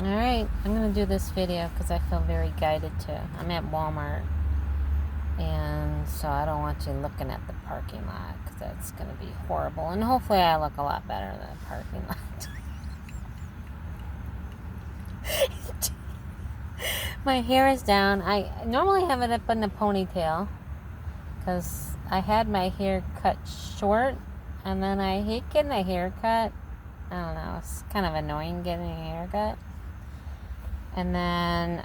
Alright, I'm going to do this video because I feel very guided to. I'm at Walmart, and so I don't want you looking at the parking lot because that's going to be horrible. And hopefully I look a lot better than the parking lot. My hair is down. I normally have it up in a ponytail because I had my hair cut short, and then I hate getting a haircut. I don't know, it's kind of annoying getting a haircut. And then,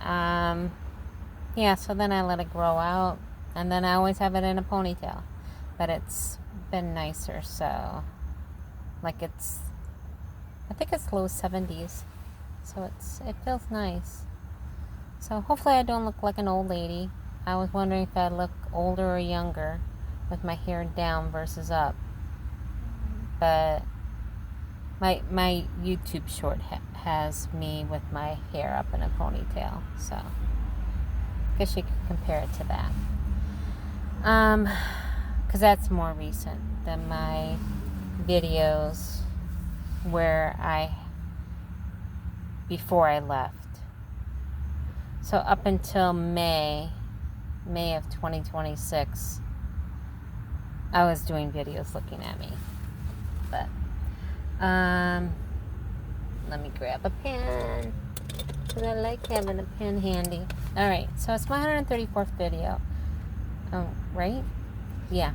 so then I let it grow out. And then I always have it in a ponytail. But it's been nicer, so. I think it's low 70s. So it feels nice. So hopefully I don't look like an old lady. I was wondering if I'd look older or younger with my hair down versus up. But my YouTube short has me with my hair up in a ponytail, so I guess you could compare it to that. Because that's more recent than my videos before I left. So up until May of 2026, I was doing videos looking at me. But let me grab a pen because I like having a pen handy. Alright, so it's my 134th video. Oh, right? Yeah.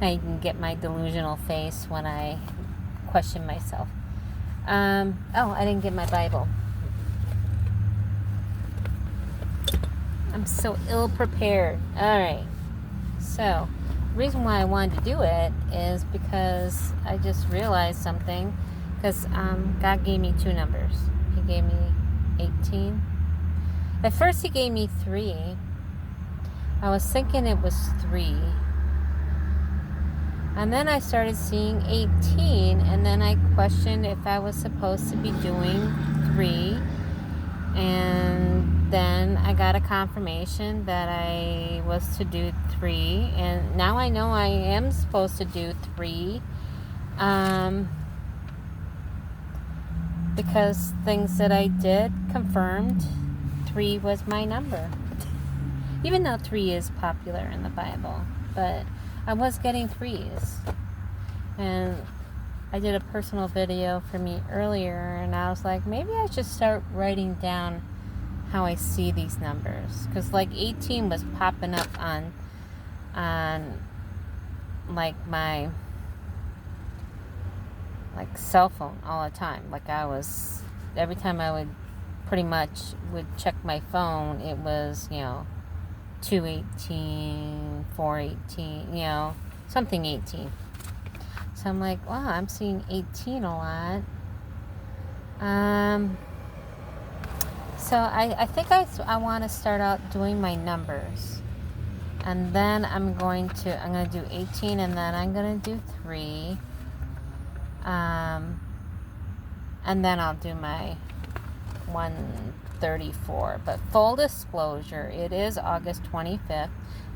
Now you can get my delusional face when I question myself. I didn't get my Bible. I'm so ill prepared. Alright. So, the reason why I wanted to do it is because I just realized something. Because God gave me two numbers. He gave me 18. At first he gave me 3. I was thinking it was 3. And then I started seeing 18. And then I questioned if I was supposed to be doing 3. And then I got a confirmation that I was to do 3. And now I know I am supposed to do 3. Because things that I did confirmed 3 was my number. Even though 3 is popular in the Bible. But I was getting 3s. And I did a personal video for me earlier, and I was like, maybe I should start writing down how I see these numbers. Because like 18 was popping up on like my cell phone all the time. Like every time I would pretty much check my phone, it was, 218, 418, something 18. So I'm like, wow, I'm seeing 18 a lot. So I think I want to start out doing my numbers. And then I'm going to do 18, and then I'm going to do 3. And then I'll do my 134. But full disclosure, it is August 25th,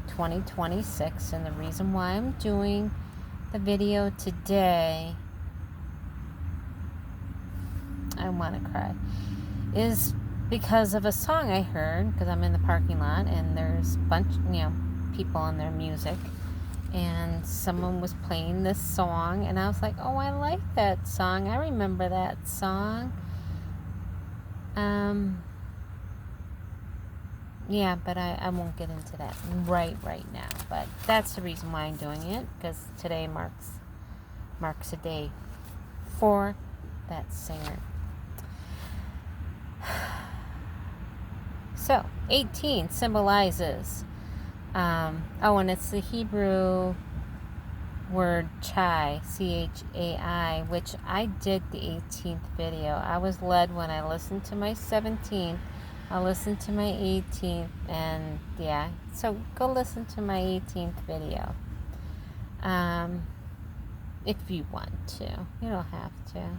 2026. And the reason why I'm doing the video today, I want to cry, is because of a song I heard, because I'm in the parking lot and there's a bunch, people and their music, and someone was playing this song, and I was like, oh, I like that song. I remember that song. Yeah, but I won't get into that right now. But that's the reason why I'm doing it, because today marks a day for that singer. So, 18 symbolizes, and it's the Hebrew word chai, C-H-A-I, which I did the 18th video. I was led when I listened to my 17th. I listened to my 18th, and yeah, so go listen to my 18th video. If you want to. You don't have to.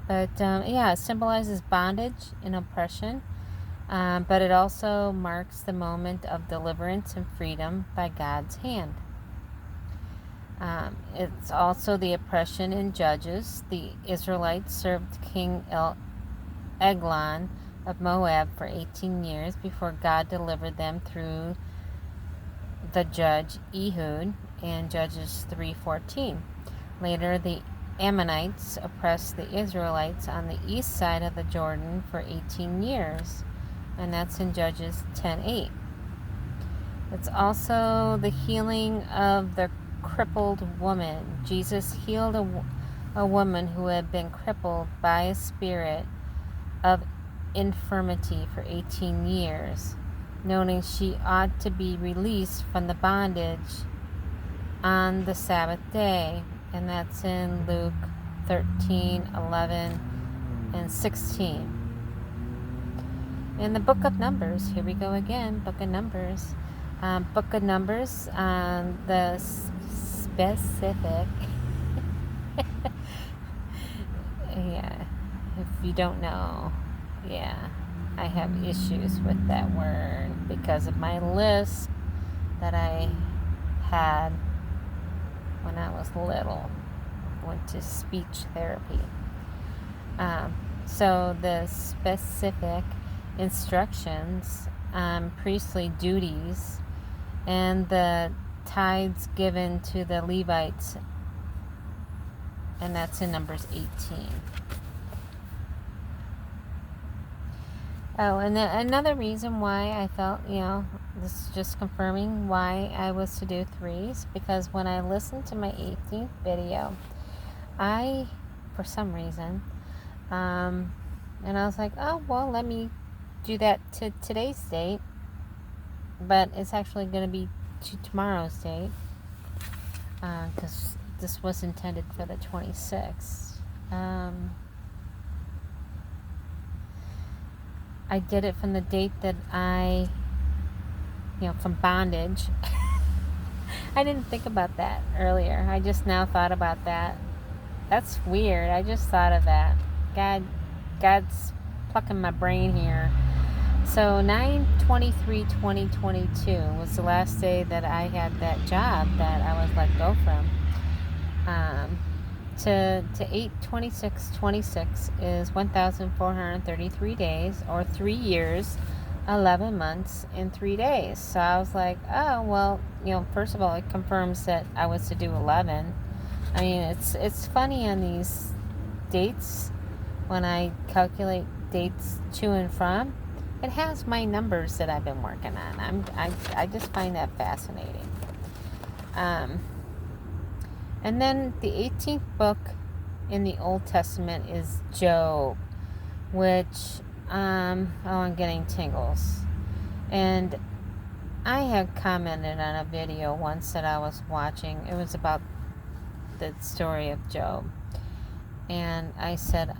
But, it symbolizes bondage and oppression. But it also marks the moment of deliverance and freedom by God's hand. It's also the oppression in Judges. The Israelites served King Eglon of Moab for 18 years before God delivered them through the judge Ehud in Judges 3:14. Later, the Ammonites oppressed the Israelites on the east side of the Jordan for 18 years, and that's in Judges 10:8. It's also the healing of the crippled woman. Jesus healed a woman who had been crippled by a spirit of infirmity for 18 years, noting she ought to be released from the bondage on the Sabbath day. And that's in Luke 13, 11, and 16. In the book of Numbers, here we go again, book of Numbers. Book of Numbers, the specific, yeah, if you don't know, yeah, I have issues with that word because of my lisp that I had when I was little. Went to speech therapy. So the specific instructions, priestly duties, and the tithes given to the Levites, and that's in Numbers 18. Oh, and another reason why I felt, this is just confirming why I was to do threes, because when I listened to my 18th video, for some reason, and I was like, oh, well, let me do that to today's date, but it's actually going to be to tomorrow's date, because this was intended for the 26th. I did it from the date that from bondage. I didn't think about that earlier. I just now thought about that. That's weird. I just thought of that. God's plucking my brain here. So 9/23/2022 was the last day that I had that job that I was let go from. To 8/26/26 is 1,433 days, or 3 years, 11 months, and 3 days. So I was like, oh, well, first of all, it confirms that I was to do 11. I mean, it's funny on these dates, when I calculate dates to and from, it has my numbers that I've been working on. I just find that fascinating. And then the 18th book in the Old Testament is Job, which, I'm getting tingles. And I had commented on a video once that I was watching. It was about the story of Job. And I said,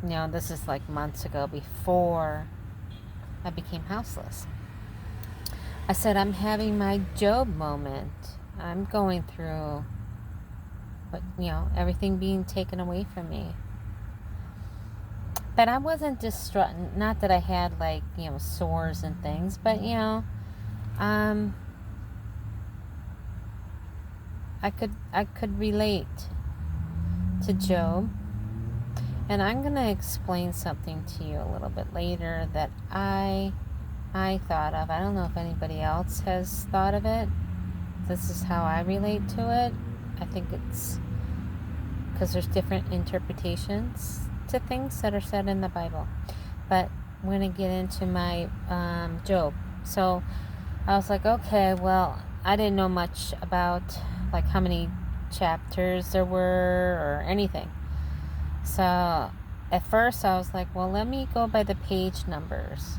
this is like months ago, before I became houseless. I said, I'm having my Job moment. I'm going through, everything being taken away from me. But I wasn't distraught. Not that I had sores and things, but I could relate to Job. And I'm going to explain something to you a little bit later that I thought of. I don't know if anybody else has thought of it. This is how I relate to it. I think it's because there's different interpretations to things that are said in the Bible. But I'm going to get into my Job. So I was like, okay, well, I didn't know much about how many chapters there were or anything. So at first I was like, well, let me go by the page numbers.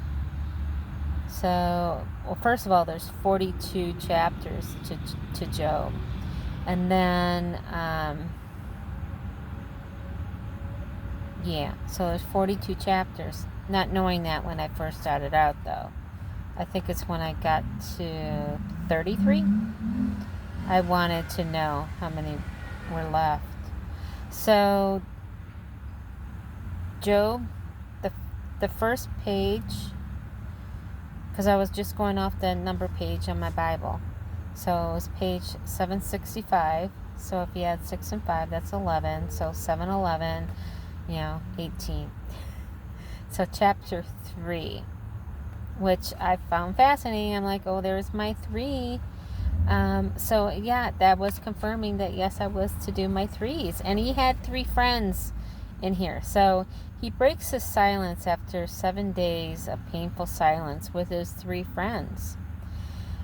So, well, first of all, there's 42 chapters to Job. And then, so there's 42 chapters. Not knowing that when I first started out, though. I think it's when I got to 33. I wanted to know how many were left. So, Job, the first page, because I was just going off the number page on my Bible. So it was page 765. So if you add 6 and 5, that's 11. So 7, 11, 18. So chapter 3, which I found fascinating. I'm like, oh, there's my 3. So yeah, that was confirming that yes, I was to do my 3s. And he had 3 friends in here. So he breaks his silence after 7 days of painful silence with his 3 friends.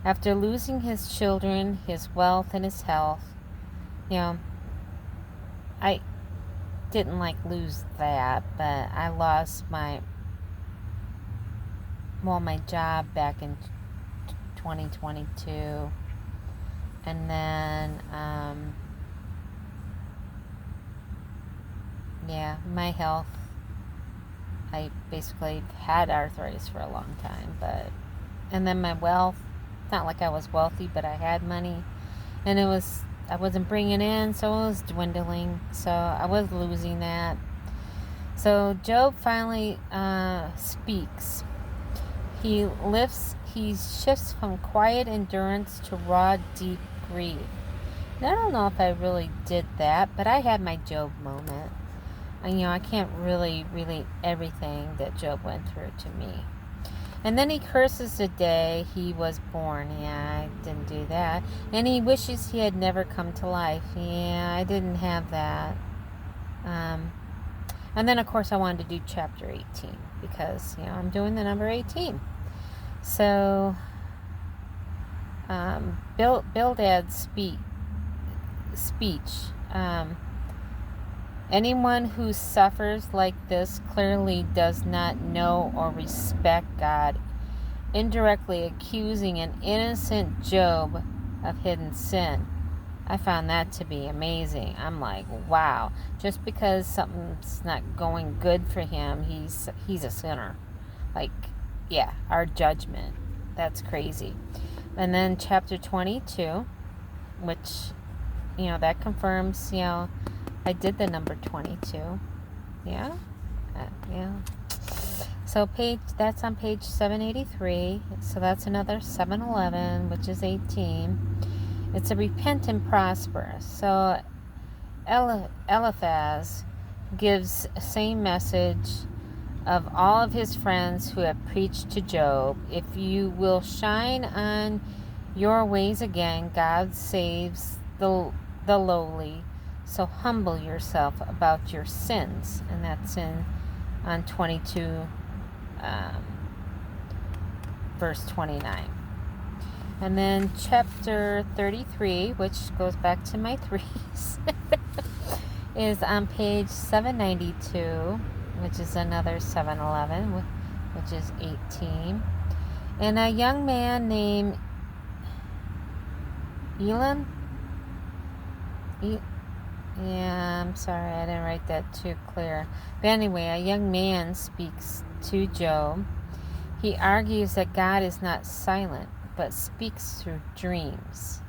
After losing his children, his wealth, and his health, I didn't lose that, but I lost my job back in 2022. And then, my health, I basically had arthritis for a long time, and then my wealth, not like I was wealthy, but I had money, and I wasn't bringing in, so it was dwindling, so I was losing that. So Job finally speaks. He shifts from quiet endurance to raw, deep grief. And I don't know if I really did that, but I had my Job moment. And, I can't really relate everything that Job went through to me. And then he curses the day he was born. Yeah, I didn't do that. And he wishes he had never come to life. Yeah, I didn't have that. And then, of course, I wanted to do chapter 18 because, I'm doing the number 18. So, Bildad's speech. Anyone who suffers like this clearly does not know or respect God, indirectly accusing an innocent Job of hidden sin. I found that to be amazing. I'm like, wow, just because something's not going good for him, he's a sinner. Our judgment. That's crazy. And then chapter 22, which, that confirms, I did the number 22. Yeah. So that's on page 783. So that's another 711, which is 18. It's a repent and prosper. So Eliphaz gives the same message of all of his friends who have preached to Job. If you will shine on your ways again, God saves the lowly. So humble yourself about your sins. And that's on 22, verse 29. And then chapter 33, which goes back to my 3s, is on page 792, which is another 711, which is 18. And a young man named Elam, I'm sorry, I didn't write that too clear. But anyway, a young man speaks to Job. He argues that God is not silent, but speaks through dreams,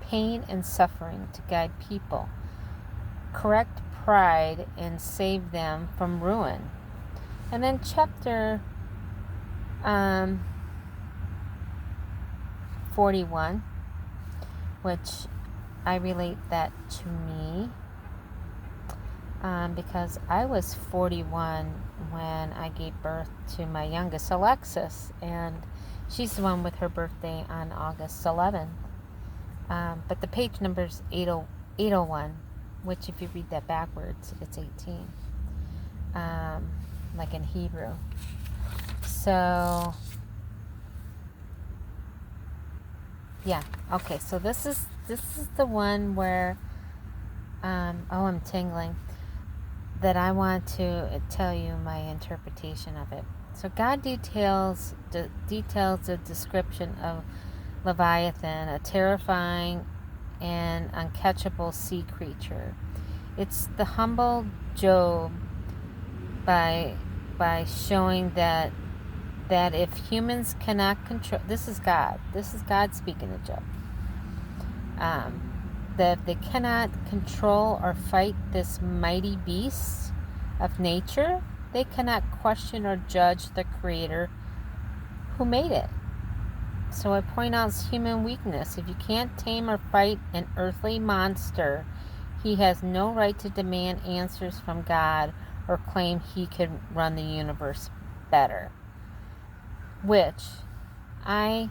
pain, and suffering to guide people, correct pride, and save them from ruin. And then chapter 41, which I relate that to me because I was 41 when I gave birth to my youngest, Alexis, and she's the one with her birthday on August 11th. But the page number is 801, which if you read that backwards, it's 18, like in Hebrew. So, yeah, okay, so this is the one where, I'm tingling, that I want to tell you my interpretation of it. So God details the description of Leviathan, a terrifying and uncatchable sea creature. It's the humble Job by showing that if humans cannot control, this is God speaking to Job, that if they cannot control or fight this mighty beast of nature, they cannot question or judge the Creator who made it. So it points out human weakness. If you can't tame or fight an earthly monster, he has no right to demand answers from God or claim he could run the universe better. Which, I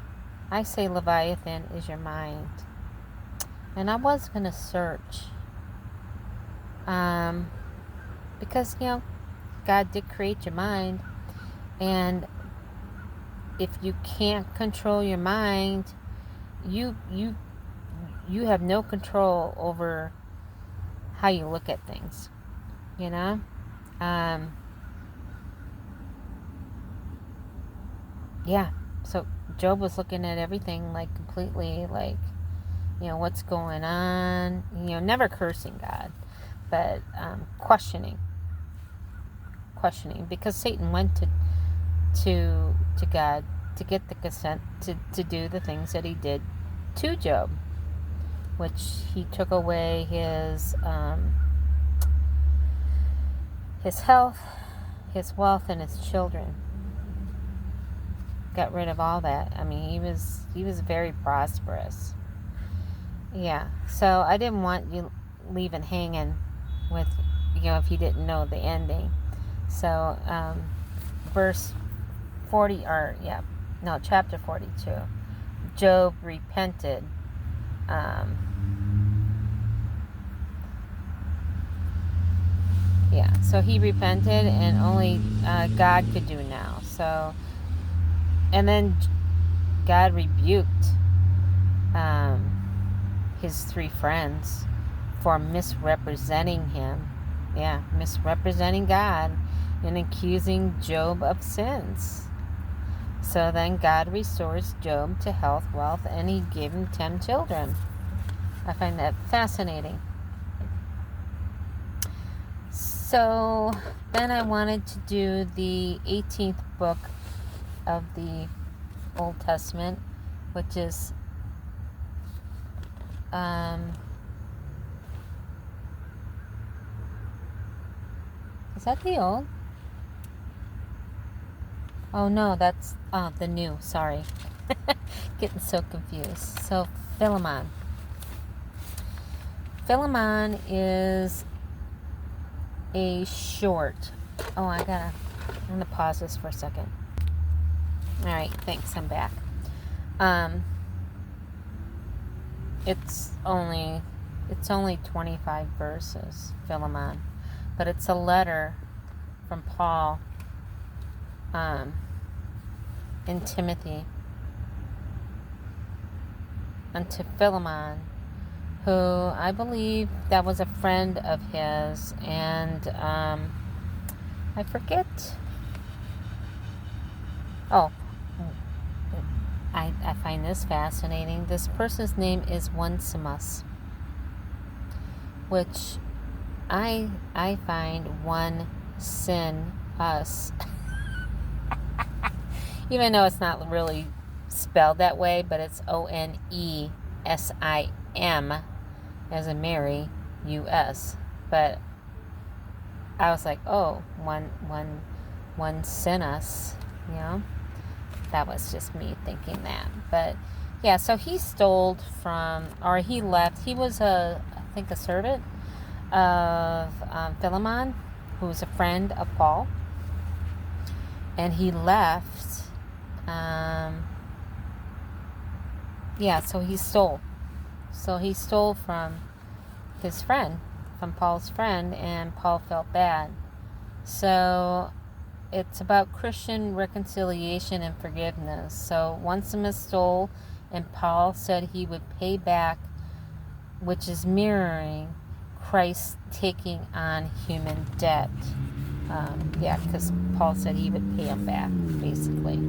say Leviathan is your mind. And I was going to search. Because, God did create your mind. And if you can't control your mind, you have no control over how you look at things, yeah. So Job was looking at everything like completely like, what's going on, never cursing God, but questioning, because Satan went to God to get the consent to do the things that he did to Job, which he took away his health, his wealth, and his children. Got rid of all that. I mean, he was very prosperous. Yeah. So I didn't want you leaving hanging with, if you didn't know the ending. So verse 40, chapter 42. Job repented. So he repented, and only God could do now. So, and then God rebuked his 3 friends for misrepresenting him. Yeah, misrepresenting God and accusing Job of sins. So then God restores Job to health, wealth, and he gave him 10 children. I find that fascinating. So then I wanted to do the 18th book of the Old Testament, which is that the old? Oh no, that's the new, sorry. Getting so confused. So Philemon. Philemon is a short. I'm gonna pause this for a second. Alright, thanks, I'm back. It's only 25 verses, Philemon. But it's a letter from Paul in Timothy unto Philemon, who I believe that was a friend of his, and I forget. I find this fascinating. This person's name is Onesimus, which I find one sin us. Even though it's not really spelled that way, but it's Onesim as in Mary, US. But I was like, one sin us, That was just me thinking that. But yeah, so he stole from, or he left. He was I think a servant of Philemon, who was a friend of Paul. And he left. So he stole. So he stole from his friend, from Paul's friend, and Paul felt bad. So it's about Christian reconciliation and forgiveness. So Onesimus stole, and Paul said he would pay back, which is mirroring Christ taking on human debt. Because Paul said he would pay him back, basically.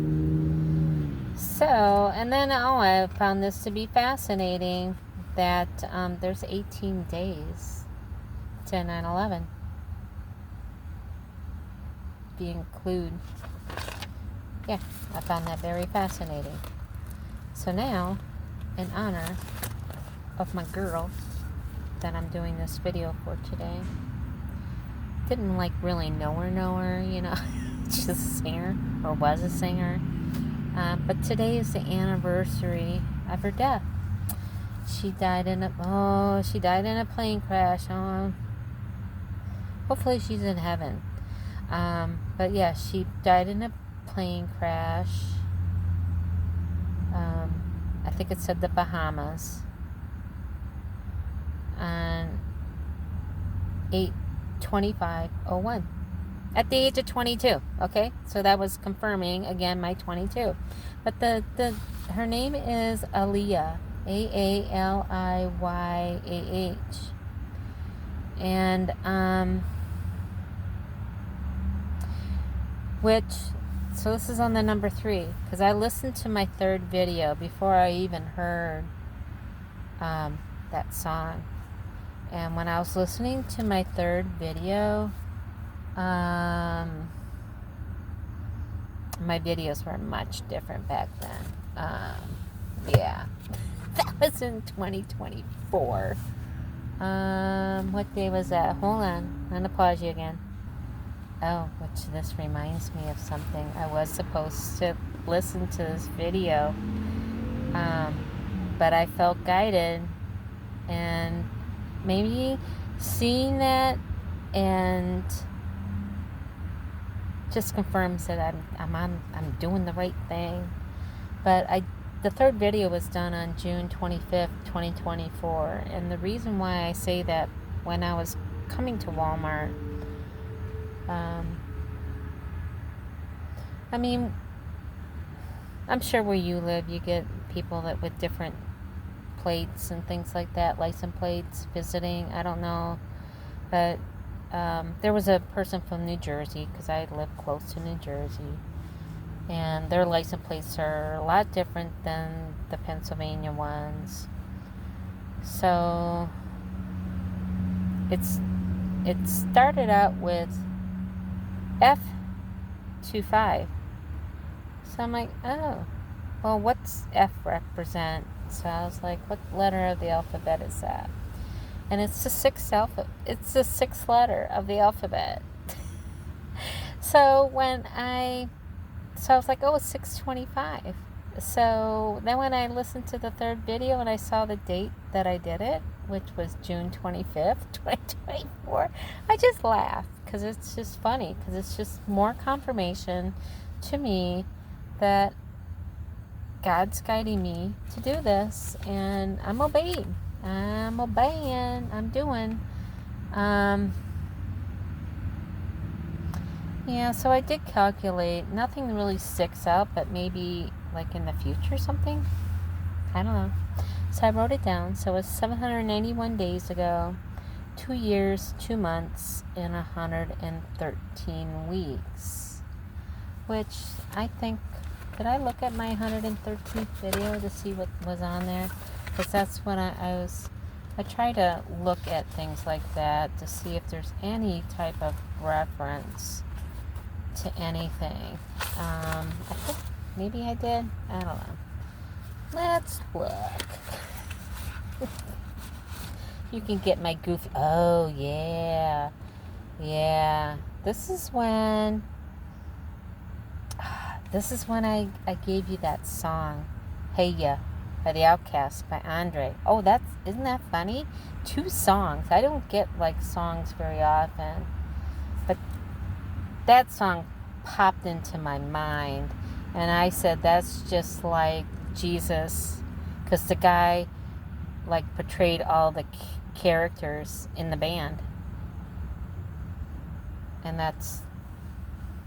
So, and then, I found this to be fascinating, that there's 18 days to 9/11. Be include. Yeah, I found that very fascinating. So now, in honor of my girl that I'm doing this video for today, didn't really know her, just a singer, or was a singer. But today is the anniversary of her death. She died in a plane crash. Hopefully she's in heaven. But yeah, she died in a plane crash. I think it said the Bahamas. On 8/25/01. At the age of 22. Okay, so that was confirming again my 22. But her name is Aaliyah, Aaliyah, and so this is on the number 3 because I listened to my 3rd video before I even heard that song. And when I was listening to my 3rd video, my videos were much different back then. Yeah, that was in 2024. What day was that? Hold on, I'm gonna pause you again. Oh, which this reminds me of something. I was supposed to listen to this video, but I felt guided, and maybe seeing that and just confirms that I'm doing the right thing. But the 3rd video was done on June 25th, 2024, and the reason why I say that, when I was coming to Walmart, I mean, I'm sure where you live, you get people that with different plates and things like that, license plates, visiting. I don't know, but there was a person from New Jersey, because I live close to New Jersey, and their license plates are a lot different than the Pennsylvania ones. So it started out with F25. So I'm like, oh, well, what's F represent? So I was like, what letter of the alphabet is that? And it's the 6th letter of the alphabet. So I was like, oh, it's 6/25. So then when I listened to the 3rd video and I saw the date that I did it, which was June 25th, 2024, I just laughed because it's just funny, because it's just more confirmation to me that God's guiding me to do this, and I'm obeying. I'm doing. Yeah, so I did calculate. Nothing really sticks out, but maybe like in the future or something. I don't know. So I wrote it down. So it was 791 days ago, 2 years, 2 months, and 113 weeks. Which I think, did I look at my 113th video to see what was on there? Because that's when I try to look at things like that to see if there's any type of reference to anything. I think maybe I did. I don't know. Let's look. You can get my goofy. Oh, yeah. Yeah. This is when I gave you that song, Hey Ya, by the Outcast, by Andre. Oh, isn't that funny? 2 songs. I don't get like songs very often, but that song popped into my mind, and I said that's just like Jesus, because the guy like portrayed all the characters in the band, and that's,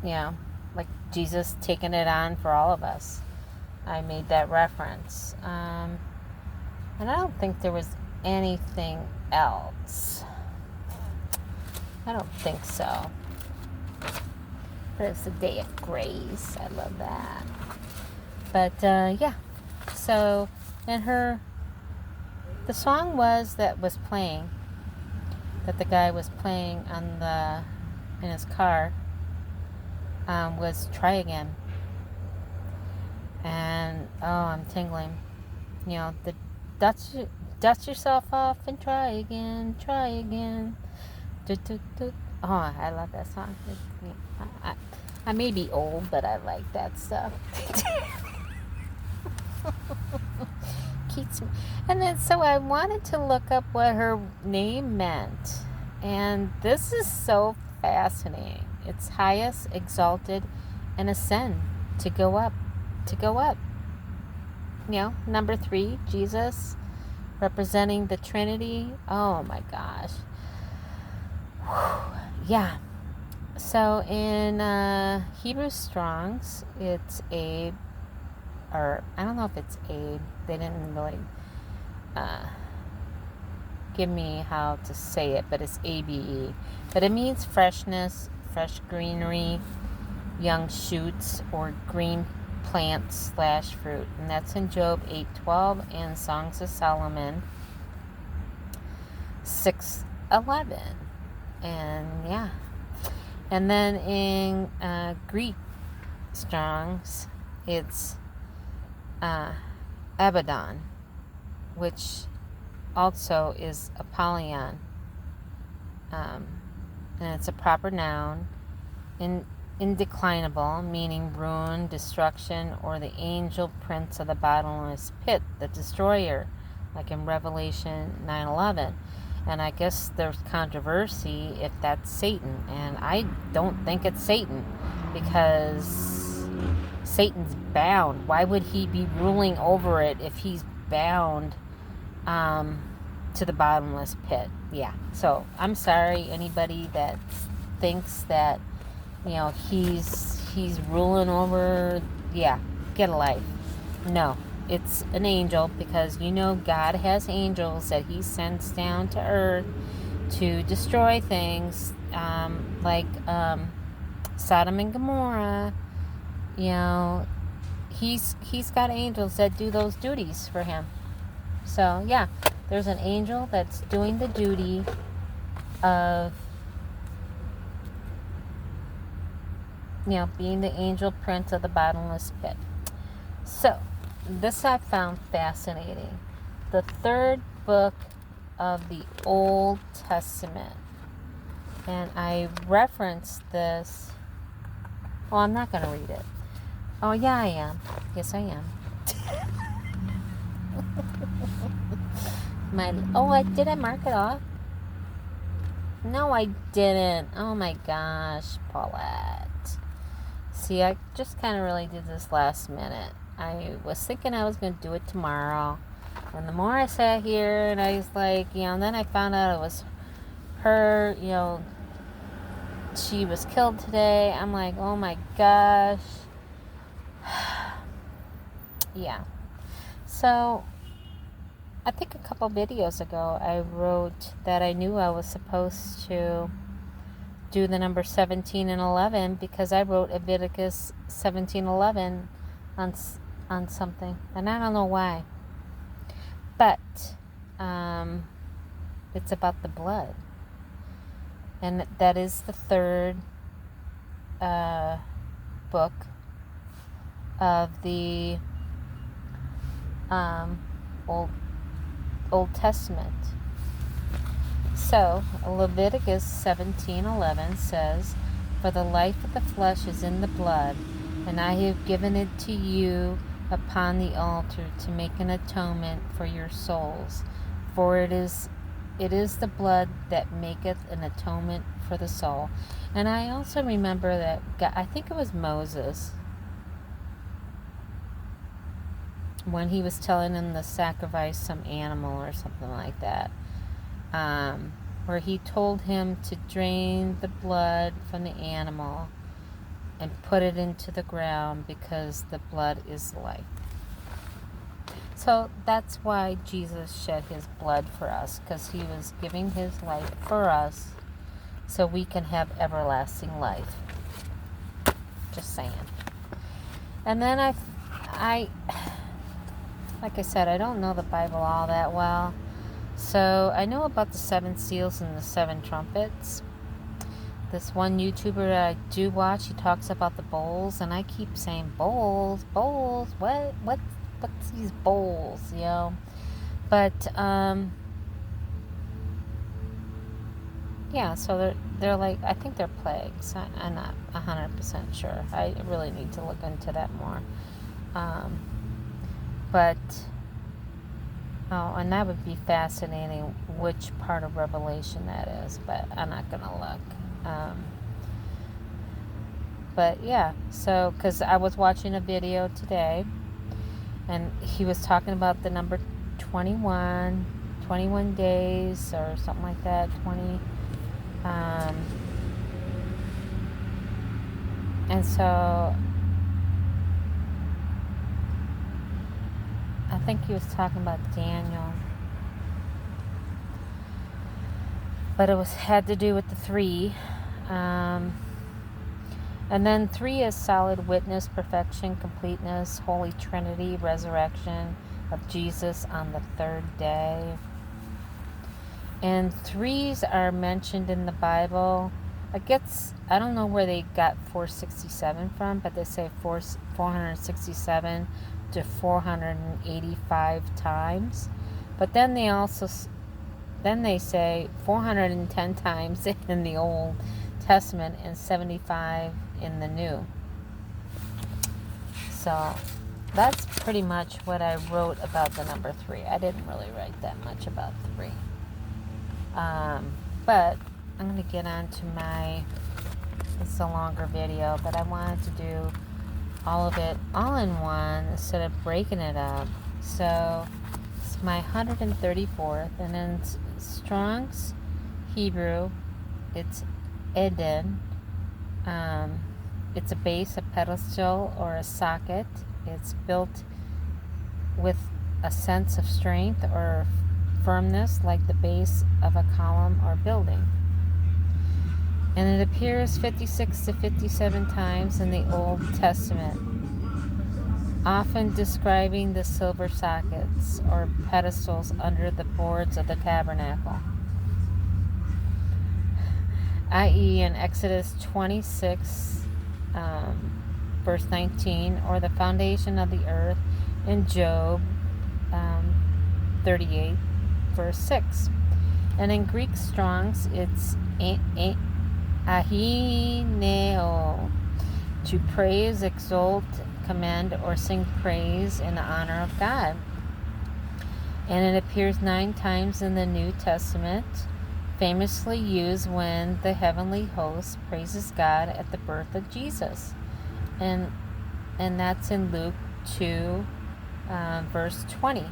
like Jesus taking it on for all of us. I made that reference, and I don't think there was anything else. I don't think so. But it's the day of grace. I love that. But yeah. So, and the song that was playing, that the guy was playing in his car, was Try Again. And I'm tingling. The dust yourself off and try again, try again. Oh, I love that song. I may be old, but I like that stuff. Keats. And then so I wanted to look up what her name meant. And this is so fascinating. It's highest, exalted, and ascend, to go up, to go up. Number 3, Jesus, representing the Trinity. Oh my gosh. Yeah. So in Hebrew Strong's, it's Abe, or I don't know if it's Abe. They didn't really give me how to say it, but it's ABE. But it means freshness, fresh greenery, young shoots, or green plants / fruit. And that's in Job 8:12 and Songs of Solomon 6:11. And yeah. And then in Greek Strong's, it's Abaddon, which also is Apollyon. And it's a proper noun. Indeclinable, meaning ruin, destruction, or the angel prince of the bottomless pit, the destroyer, like in Revelation 9:11. And I guess there's controversy if that's Satan. And I don't think it's Satan, because Satan's bound. Why would he be ruling over it if he's bound to the bottomless pit? Yeah. So I'm sorry, anybody that thinks that he's ruling over. Yeah, get a life. No. It's an angel, because God has angels that he sends down to earth to destroy things, like Sodom and Gomorrah. He's got angels that do those duties for him. So yeah, there's an angel that's doing the duty of being the angel prince of the bottomless pit. So this I found fascinating. The 3rd book of the Old Testament. And I referenced this. Oh, I'm not going to read it. Oh, yeah, I am. Yes, I am. Did I mark it off? No, I didn't. Oh my gosh, Paulette. See, I just kind of really did this last minute. I was thinking I was going to do it tomorrow. And the more I sat here, and I was like, and then I found out it was her, she was killed today. I'm like, oh my gosh. Yeah. So, I think a couple videos ago, I wrote that I knew I was supposed to do the number 17 and 11, because I wrote Leviticus 17:11 on something, and I don't know why, but it's about the blood, and that is the 3rd book of the Old Testament. So Leviticus 17:11 says, "For the life of the flesh is in the blood, and I have given it to you upon the altar to make an atonement for your souls. For it is the blood that maketh an atonement for the soul." And I also remember that God, I think it was Moses, when he was telling him to sacrifice some animal or something like that, where he told him to drain the blood from the animal and put it into the ground, because the blood is life. So that's why Jesus shed his blood for us, because he was giving his life for us so we can have everlasting life. Just saying. And then I like I said, I don't know the Bible all that well. So I know about the 7 seals and the 7 trumpets. This one YouTuber that I do watch, he talks about the bowls, and I keep saying bowls. What's these bowls, But yeah, so they're like, I think they're plagues. I'm not 100% sure. I really need to look into that more. But, oh, and that would be fascinating which part of Revelation that is, but I'm not going to look. But yeah, so, because I was watching a video today, and he was talking about the number 21 days or something like that, 20, and so I think he was talking about Daniel, but it had to do with the 3, and then 3 is solid witness, perfection, completeness, Holy Trinity, resurrection of Jesus on the 3rd day. And 3s are mentioned in the Bible. I don't know where they got 467 from, but they say 467 to 485 times. But then they say 410 times in the Old Testament and 75 in the New. So that's pretty much what I wrote about the number 3. I didn't really write that much about 3. But I'm going to get on to it's a longer video, but I wanted to do all of it all in one instead of breaking it up. So it's my 134th, and in Strong's Hebrew, it's Eden. It's a base, a pedestal, or a socket. It's built with a sense of strength or firmness, like the base of a column or building. And it appears 56 to 57 times in the Old Testament, often describing the silver sockets or pedestals under the boards of the tabernacle, i.e. in Exodus 26, verse 19, or the foundation of the earth in Job 38, verse 6. And in Greek Strong's, it's ahineo, to praise, exalt, commend, or sing praise in honor of God. And it appears 9 times in the New Testament, famously used when the heavenly host praises God at the birth of Jesus. And that's in Luke 2, verse 20.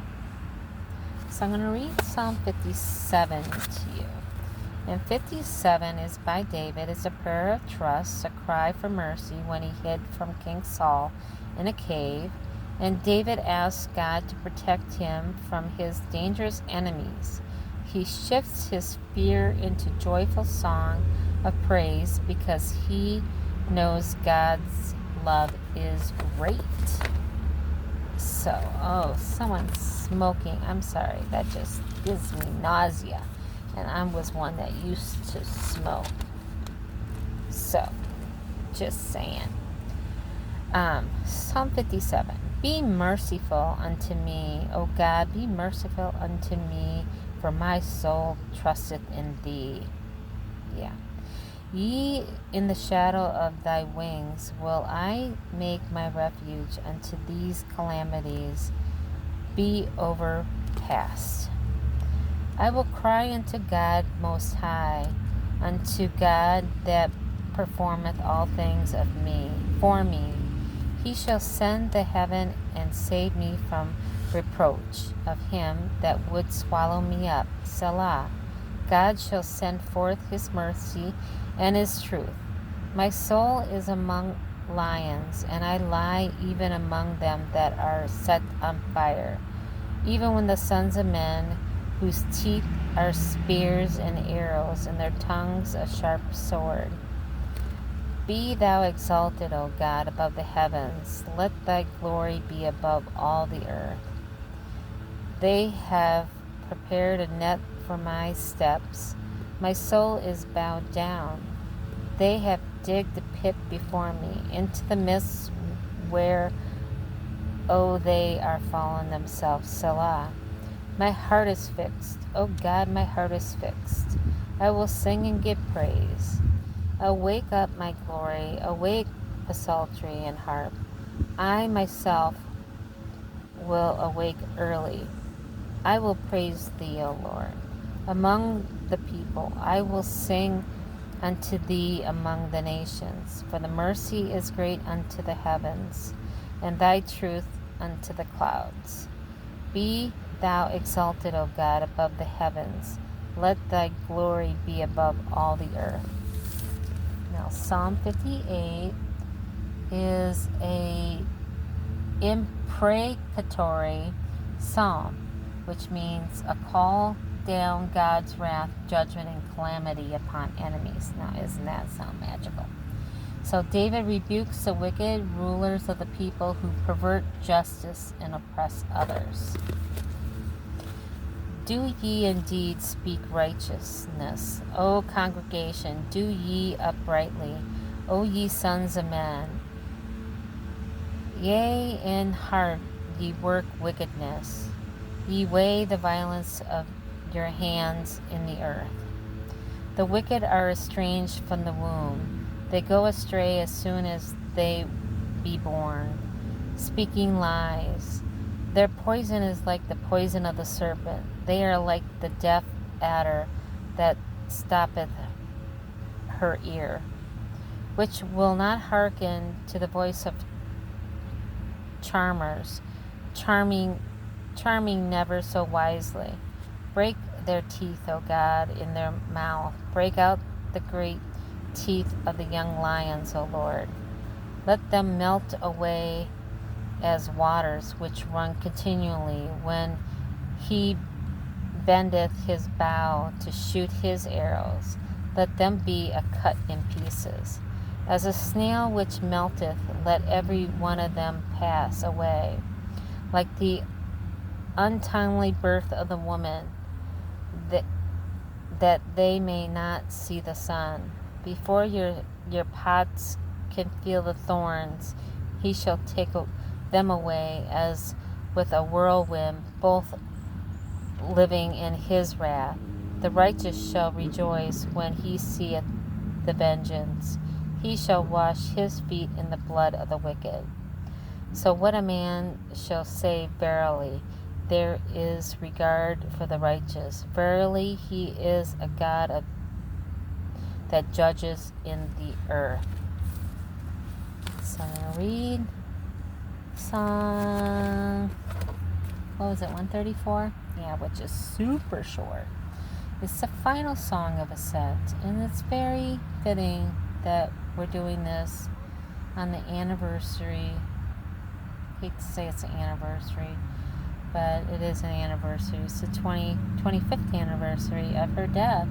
So I'm going to read Psalm 57 to you. And 57 is by David. It's a prayer of trust, a cry for mercy when he hid from King Saul in a cave. And David asked God to protect him from his dangerous enemies. He shifts his fear into joyful song of praise because he knows God's love is great. So, someone's smoking. I'm sorry. That just gives me nausea. And I was one that used to smoke. So, just saying. Psalm 57. Be merciful unto me, O God, be merciful unto me, for my soul trusteth in thee. Yeah. Ye in the shadow of thy wings will I make my refuge unto these calamities be overpast. I will cry unto God most high, unto God that performeth all things for me. He shall send the heaven and save me from reproach of him that would swallow me up. Selah. God shall send forth his mercy and his truth. My soul is among lions, and I lie even among them that are set on fire, even when the sons of men, whose teeth are spears and arrows, and their tongues a sharp sword. Be thou exalted, O God, above the heavens. Let thy glory be above all the earth. They have prepared a net for my steps. My soul is bowed down. They have digged a pit before me, into the midst where, they are fallen themselves. Selah. My heart is fixed. O God, my heart is fixed. I will sing and give praise. Awake up, my glory. Awake, psaltery and harp. I myself will awake early. I will praise thee, O Lord. Among the people, I will sing unto thee among the nations. For the mercy is great unto the heavens, and thy truth unto the clouds. Be thou exalted, O God, above the heavens. Let thy glory be above all the earth. Now, Psalm 58 is a imprecatory psalm, which means a call down God's wrath, judgment, and calamity upon enemies. Now, isn't that sound magical? So David rebukes the wicked rulers of the people who pervert justice and oppress others. Do ye indeed speak righteousness, O congregation? Do ye uprightly, O ye sons of men? Yea, in heart ye work wickedness. Ye weigh the violence of your hands in the earth. The wicked are estranged from the womb. They go astray as soon as they be born, speaking lies. Their poison is like the poison of the serpent. They are like the deaf adder that stoppeth her ear, which will not hearken to the voice of charmers, charming never so wisely. Break their teeth, O God, in their mouth. Break out the great teeth of the young lions, O Lord. Let them melt away as waters which run continually when he bendeth his bow to shoot his arrows. Let them be a cut in pieces. As a snail which melteth, let every one of them pass away. Like the untimely birth of the woman, that they may not see the sun. Before your pots can feel the thorns, he shall take them away as with a whirlwind, both living in his wrath. The righteous shall rejoice when he seeth the vengeance. He shall wash his feet in the blood of the wicked. So what a man shall say, verily, there is regard for the righteous. Verily, he is a God that judges in the earth. So I'm going to read Psalm, what was it, 134? Yeah, which is super short. It's the final song of a set, and it's very fitting that we're doing this on the anniversary. I hate to say it's an anniversary, but it is an anniversary. It's the 25th anniversary of her death.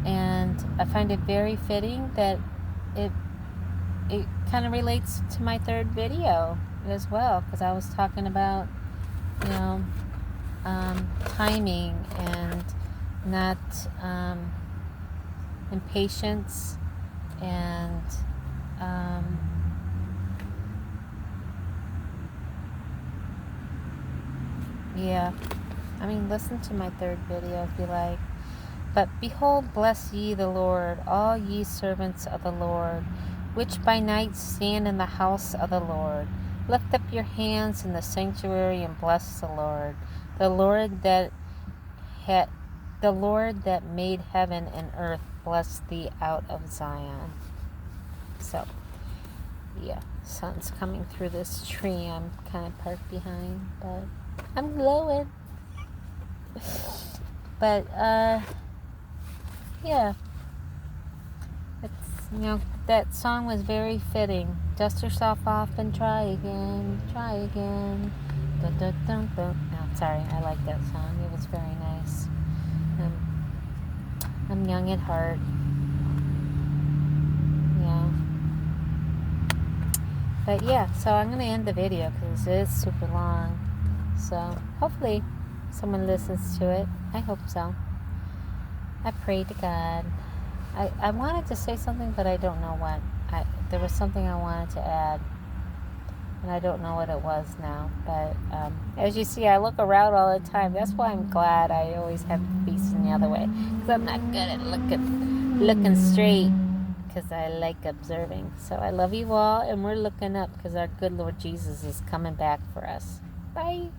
And I find it very fitting that it kind of relates to my third video as well, because I was talking about, timing and not impatience and listen to my third video if you like. But behold, bless ye the Lord, all ye servants of the Lord, which by night stand in the house of the Lord. Lift up your hands in the sanctuary and bless the Lord. The Lord that made heaven and earth, bless thee out of Zion. So, sun's coming through this tree I'm kind of parked behind, but I'm glowing. But, it's, that song was very fitting. Dust yourself off and try again. Dun, dun, dun, dun. No, sorry, I like that song. It was very nice. I'm young at heart. But so I'm going to end the video because it is super long. So hopefully someone listens to it. I hope so. I pray to God. I wanted to say something, but I don't know what. There was something I wanted to add, and I don't know what it was now. But as you see, I look around all the time. That's why I'm glad I always have facing the other way, because I'm not good at looking straight, because I like observing. So I love you all, and we're looking up because our good Lord Jesus is coming back for us. Bye.